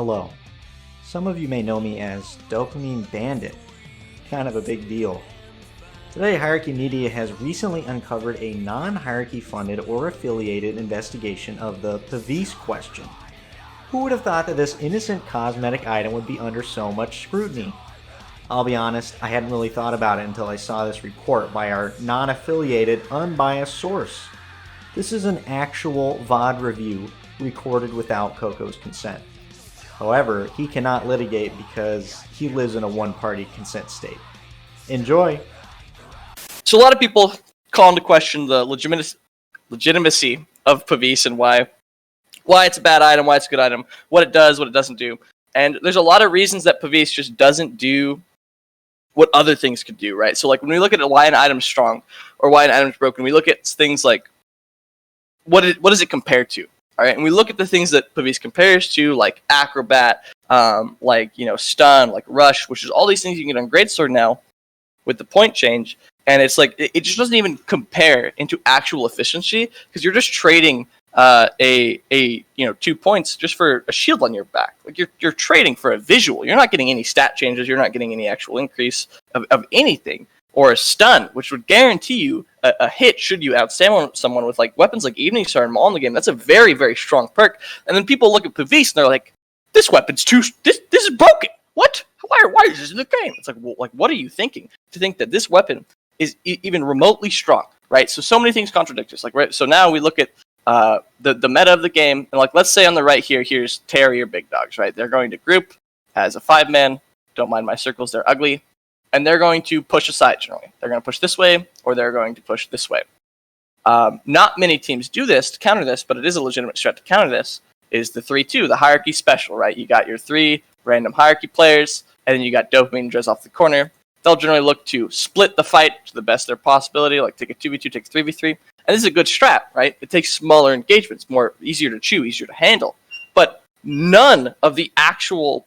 Hello. Some of you may know me as Dopamine Bandit. Kind of a big deal. Today, Hierarchy Media has recently uncovered a non-hierarchy funded or affiliated investigation of the Pavise question. Who would have thought that this innocent cosmetic item would be under so much scrutiny? I'll be honest, I hadn't really thought about it until I saw this report by our non-affiliated, unbiased source. This is an actual VOD review recorded without Coco's consent. However, he cannot litigate because he lives in a one-party consent state. Enjoy! So a lot of people call into question the legitimacy of Pavise and why it's a bad item, why it's a good item, what it does, what it doesn't do. And there's a lot of reasons that Pavise just doesn't do what other things could do, right? So like when we look at why an item's strong or why an item's broken, we look at things like what does it compare to? All right, and we look at the things that Pavise compares to, like Acrobat, Stun, like Rush, which is all these things you can get on Greatsword now with the point change, and it's like it just doesn't even compare into actual efficiency because you're just trading 2 points just for a shield on your back. Like you're trading for a visual. You're not getting any stat changes. You're not getting any actual increase of anything. Or a stun, which would guarantee you a hit should you outstun someone with like weapons like Evening Star and Maul in the game. That's a very, very strong perk. And then people look at Pavise and they're like, this weapon's this is broken. What? Why is this in the game? It's like, well, like, what are you thinking to think that this weapon is even remotely strong, right? So many things contradict us. Like, right. So now we look at the meta of the game, and like, let's say on the right here's Terry or Big Dogs, right? They're going to group as a 5-man. Don't mind my circles; they're ugly. And they're going to push aside generally. They're going to push this way, or they're going to push this way. Not many teams do this to counter this, but it is a legitimate strat to counter this, is the 3-2, the hierarchy special, right? You got your 3 random hierarchy players, and then you got Dopamine and Dress off the corner. They'll generally look to split the fight to the best of their possibility, like take a 2v2, take a 3v3. And this is a good strat, right? It takes smaller engagements, easier to chew, easier to handle. But none of the actual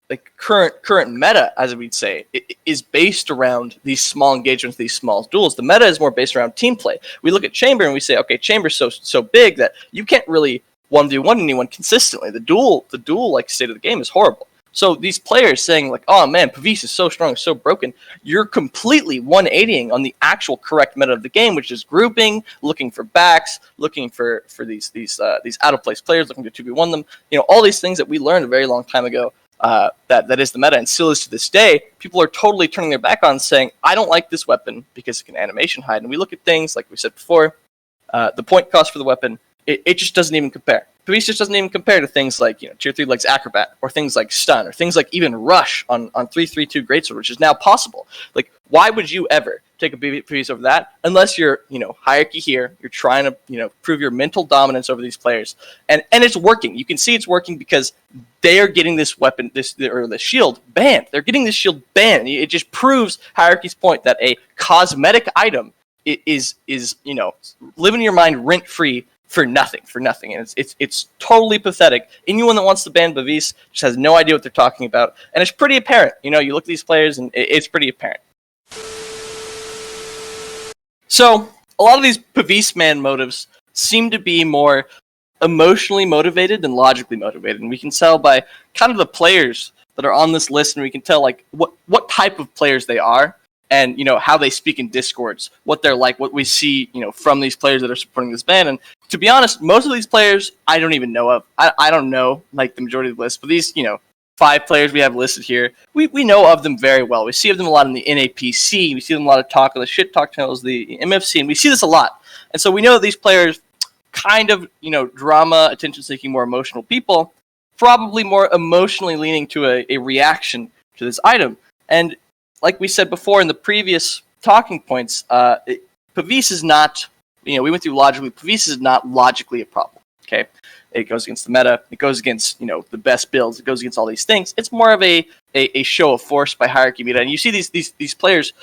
like current meta, as we'd say, is based around these small engagements, these small duels. The meta is more based around team play. We look at Chamber and we say, okay, Chamber's so big that you can't really 1v1 anyone consistently. The duel like state of the game is horrible. So these players saying like, oh man, Pavise is so strong, so broken, you're completely 180ing on the actual correct meta of the game, which is grouping, looking for backs, looking for these out of place players, looking to 2v1 them. You know, all these things that we learned a very long time ago. That is the meta and still is to this day. People are totally turning their back on saying, I don't like this weapon because it can animation hide. And we look at things, like we said before, the point cost for the weapon, it just doesn't even compare. Pavise just doesn't even compare to things like, tier 3 legs Acrobat, or things like Stun, or things like even Rush on 3-3-2 Greatsword, which is now possible. Like, why would you ever take a Pavise over that unless you're, hierarchy here, you're trying to, prove your mental dominance over these players, and it's working. You can see it's working because they are getting this weapon, this shield banned. They're getting this shield banned. It just proves hierarchy's point that a cosmetic item is living in your mind rent free for nothing, and it's totally pathetic. Anyone that wants to ban Pavise just has no idea what they're talking about, and it's pretty apparent. You look at these players, and it's pretty apparent. So a lot of these Pavise man motives seem to be more emotionally motivated than logically motivated, and we can tell by kind of the players that are on this list, and we can tell like what type of players they are. And, how they speak in Discords, what they're like, what we see, from these players that are supporting this ban. And to be honest, most of these players I don't even know of. I don't know, like, the majority of the list. But these, 5 players we have listed here, we know of them very well. We see of them a lot in the NAPC. We see them a lot of talk on the shit talk channels, the MFC. And we see this a lot. And so we know that these players kind of, drama, attention-seeking, more emotional people, probably more emotionally leaning to a reaction to this item. And like we said before in the previous talking points, Pavise is not, we went through logically, Pavise is not logically a problem, okay? It goes against the meta, it goes against, the best builds, it goes against all these things. It's more of a show of force by hierarchy meta, and you see these players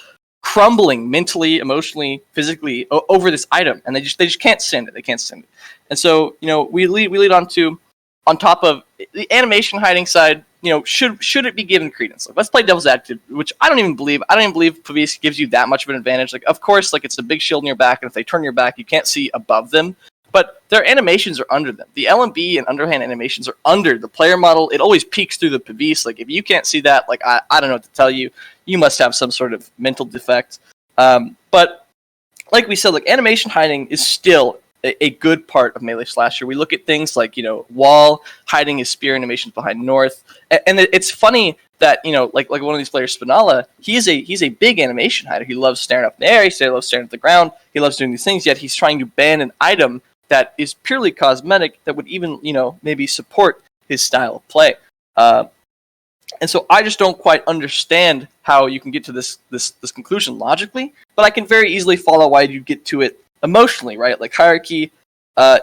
crumbling mentally, emotionally, physically over this item, and they just can't stand it, And so, we lead on top of the animation hiding side, should it be given credence? Like, let's play devil's advocate, which I don't even believe Pavise gives you that much of an advantage. Like, of course, like, it's a big shield in your back, and if they turn your back, you can't see above them. but their animations are under them. The LMB and underhand animations are under the player model. It always peeks through the Pavise. Like, if you can't see that, like, I don't know what to tell you. You must have some sort of mental defect. But like we said, like, animation hiding is still a good part of Melee Slasher. We look at things like, Wall hiding his spear animations behind North. And it's funny that, like one of these players, Spinala, he's a big animation hider. He loves staring up in the air. He loves staring at the ground. He loves doing these things, yet he's trying to ban an item that is purely cosmetic that would even, maybe support his style of play. And so I just don't quite understand how you can get to this conclusion logically, but I can very easily follow why you get to it emotionally, right? Like, hierarchy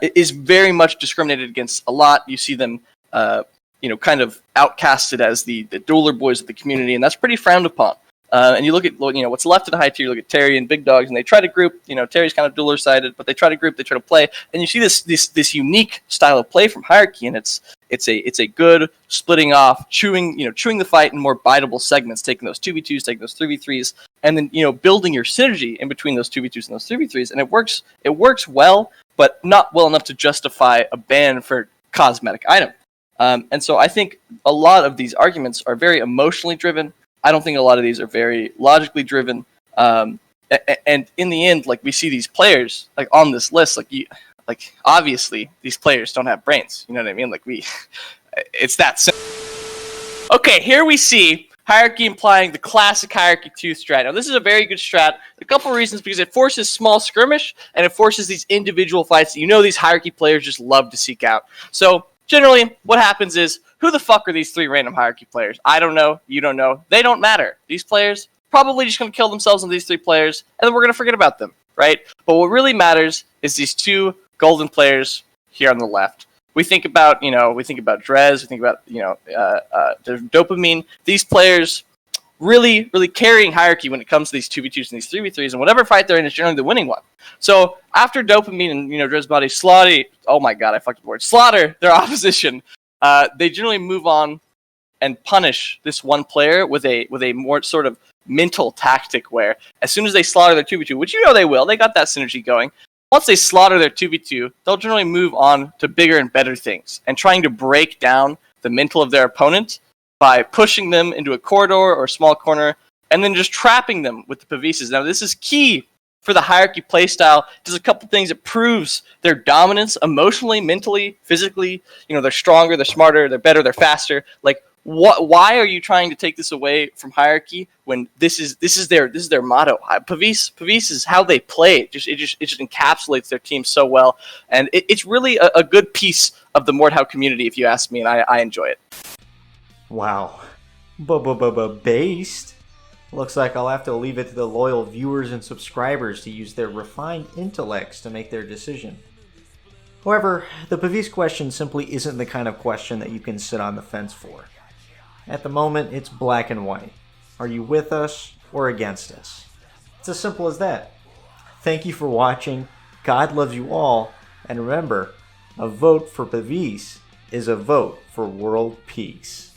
is very much discriminated against a lot. You see them, kind of outcasted as the dueler boys of the community, and that's pretty frowned upon. And you look at what's left in the high tier. You look at Terry and Big Dogs, and they try to group. Terry's kind of dueler sided, but they try to group. They try to play, and you see this unique style of play from hierarchy, and it's a good splitting off, chewing the fight in more biteable segments, taking those 2v2s, taking those 3v3s, and then building your synergy in between those 2v2s and those 3v3s, and it works well, but not well enough to justify a ban for cosmetic item. And so I think a lot of these arguments are very emotionally driven. I don't think a lot of these are very logically driven. And in the end, like, we see these players like on this list, like obviously these players don't have brains. You know what I mean? Like, it's that simple. Okay, here we see hierarchy implying the classic hierarchy 2 strat. Now, this is a very good strat. A couple of reasons, because it forces small skirmish and it forces these individual fights that these hierarchy players just love to seek out. So generally, what happens is, who the fuck are these 3 random hierarchy players? I don't know. You don't know. They don't matter. These players probably just going to kill themselves on these 3 players, and then we're going to forget about them, right? But what really matters is these 2 golden players here on the left. We think about, Drez. We think about, there's Dopamine. These players really, really carrying hierarchy when it comes to these 2v2s and these 3v3s, and whatever fight they're in is generally the winning one. So after Dopamine and, Drezbody slaughter their opposition, they generally move on and punish this one player with a more sort of mental tactic, where as soon as they slaughter their 2v2, which they will, they got that synergy going. Once they slaughter their 2v2, they'll generally move on to bigger and better things, and trying to break down the mental of their opponent by pushing them into a corridor or a small corner, and then just trapping them with the Pavises. Now, this is key for the hierarchy playstyle. There's a couple things that proves their dominance emotionally, mentally, physically. They're stronger, they're smarter, they're better, they're faster. Like, why are you trying to take this away from hierarchy when this is their motto? Pavise is how they play. It just encapsulates their team so well, and it's really a good piece of the MORDHAU community, if you ask me, and I enjoy it. Wow. Based? Looks like I'll have to leave it to the loyal viewers and subscribers to use their refined intellects to make their decision. However, the Pavise question simply isn't the kind of question that you can sit on the fence for. At the moment, it's black and white. Are you with us or against us? It's as simple as that. Thank you for watching. God loves you all. And remember, a vote for Pavise is a vote for world peace.